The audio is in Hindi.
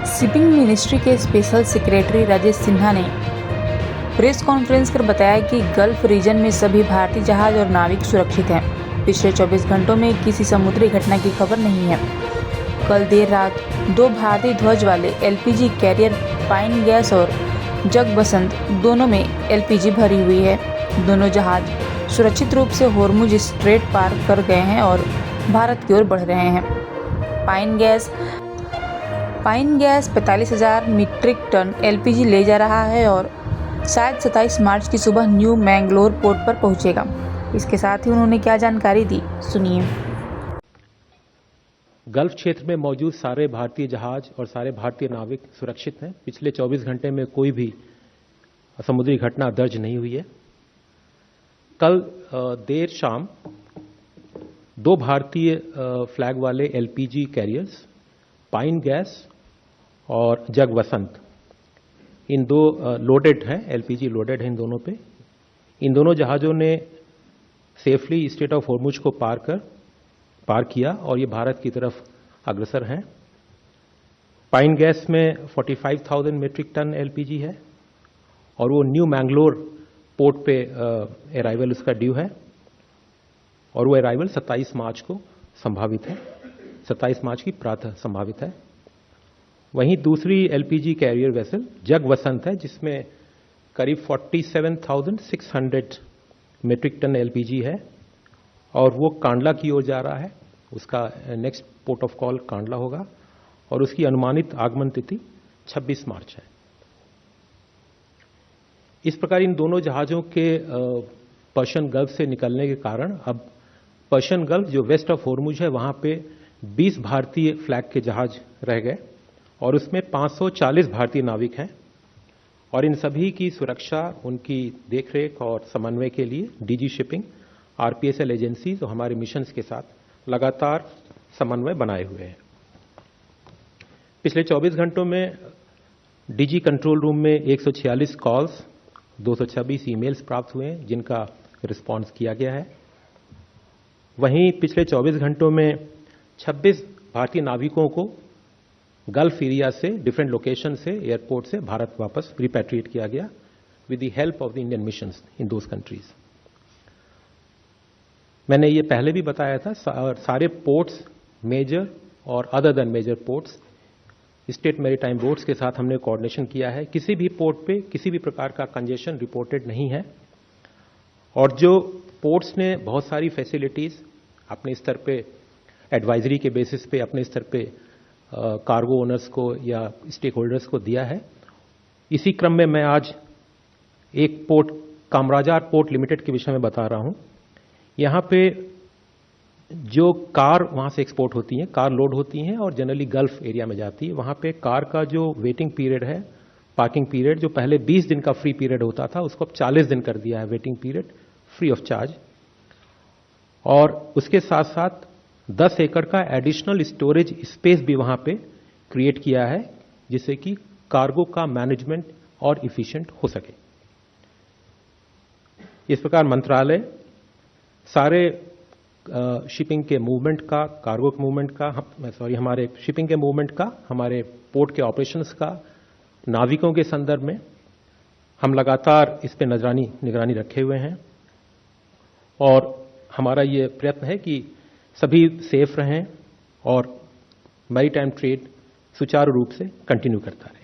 शिपिंग मिनिस्ट्री के स्पेशल सेक्रेटरी राजेश सिन्हा ने प्रेस कॉन्फ्रेंस कर बताया कि गल्फ रीजन में सभी भारतीय जहाज और नाविक सुरक्षित हैं। पिछले 24 घंटों में किसी समुद्री घटना की खबर नहीं है। कल देर रात 2 भारतीय ध्वज वाले एलपीजी कैरियर पाइन गैस और जग बसंत दोनों में एलपीजी भरी हुई है। दोनों जहाज सुरक्षित रूप से होर्मुज स्ट्रेट पार कर गए हैं और भारत की ओर बढ़ रहे हैं। Pine gas 45,000 metric ton LPG ले जा रहा है और शायद 27 मार्च की सुबह न्यू मैंगलोर पोर्ट पर पहुंचेगा। इसके साथ ही उन्होंने क्या जानकारी दी, सुनिए। गल्फ क्षेत्र में मौजूद सारे भारतीय जहाज और सारे भारतीय नाविक सुरक्षित हैं। पिछले 24 घंटे में कोई भी समुद्री घटना दर्ज नहीं हुई है। कल देर शाम 2 भारतीय फ्लैग वाले एलपीजी कैरियर्स पाइन गैस और जग वसंत, इन 2 लोडेड हैं, एलपीजी लोडेड है इन दोनों पे। इन दोनों जहाज़ों ने सेफली स्ट्रेट ऑफ होर्मुज को पार किया और ये भारत की तरफ अग्रसर हैं। पाइन गैस में 45,000 मीट्रिक टन एलपीजी है और वो न्यू मैंगलोर पोर्ट पे अराइवल उसका ड्यू है और वो अराइवल 27 मार्च को संभावित है। 27 मार्च की प्रातः संभावित है। वहीं दूसरी एलपीजी कैरियर वेसल जग वसंत है, जिसमें करीब 47,600 मीट्रिक टन एलपीजी है और वो कांडला की ओर जा रहा है। उसका next port of call Kandla होगा और उसकी अनुमानित आगमन तिथि 26 मार्च है। इस प्रकार इन दोनों जहाज़ों के पर्शियन गल्फ से निकलने के कारण अब पर्शियन गल्फ जो वेस्ट ऑफ होर्मुज है वहां पे 20 भारतीय फ्लैग के जहाज रह गए और उसमें 540 भारतीय नाविक हैं और इन सभी की सुरक्षा, उनकी देखरेख और समन्वय के लिए डीजी शिपिंग, आरपीएसएल एजेंसीज और हमारे मिशंस के साथ लगातार समन्वय बनाए हुए हैं। पिछले 24 घंटों में डीजी कंट्रोल रूम में 146 कॉल्स, 226 ईमेल्स प्राप्त हुए हैं जिनका रिस्पांस किया गया है। वहीं पिछले 24 घंटों में 26 भारतीय नाविकों को गल्फ एरिया से, डिफरेंट लोकेशन से, एयरपोर्ट से भारत वापस रिपैट्रिएट किया गया with the help of the Indian missions in those countries. मैंने ये पहले भी बताया था, सारे पोर्ट्स, मेजर और other than major ports, state maritime boards के साथ हमने कोऑर्डिनेशन किया है। किसी भी पोर्ट पे किसी भी प्रकार का कंजेशन रिपोर्टेड नहीं है और जो पोर्ट्स ने बहुत सारी फैसिलिटीज अपने स्तर पे, एडवाइजरी के बेसिस पे अपने स्तर पे कार्गो ओनर्स को या स्टेक होल्डर्स को दिया है। इसी क्रम में मैं आज एक पोर्ट, कामराजार पोर्ट लिमिटेड के विषय में बता रहा हूं। यहां पे जो कार वहां से एक्सपोर्ट होती हैं, कार लोड होती हैं और जनरली गल्फ एरिया में जाती है। वहां पे कार का जो वेटिंग पीरियड है, पार्किंग पीरियड, जो पहले 20 दिन का फ्री पीरियड होता था, उसको अब 40 दिन कर दिया है waiting period, free of charge. और उसके साथ साथ 10 एकड़ का एडिशनल स्टोरेज स्पेस भी वहां पे क्रिएट किया है, जिससे कि कार्गो का मैनेजमेंट और इफिशिएंट हो सके। इस प्रकार मंत्रालय सारे शिपिंग के मूवमेंट का, कार्गो के मूवमेंट का, हमारे शिपिंग के मूवमेंट का, हमारे पोर्ट के ऑपरेशंस का, नाविकों के संदर्भ में हम लगातार इस पे निगरानी रखे हुए हैं और हमारा ये प्रयत्न है कि सभी सेफ रहें और मैरीटाइम ट्रेड सुचारू रूप से कंटिन्यू करता रहे।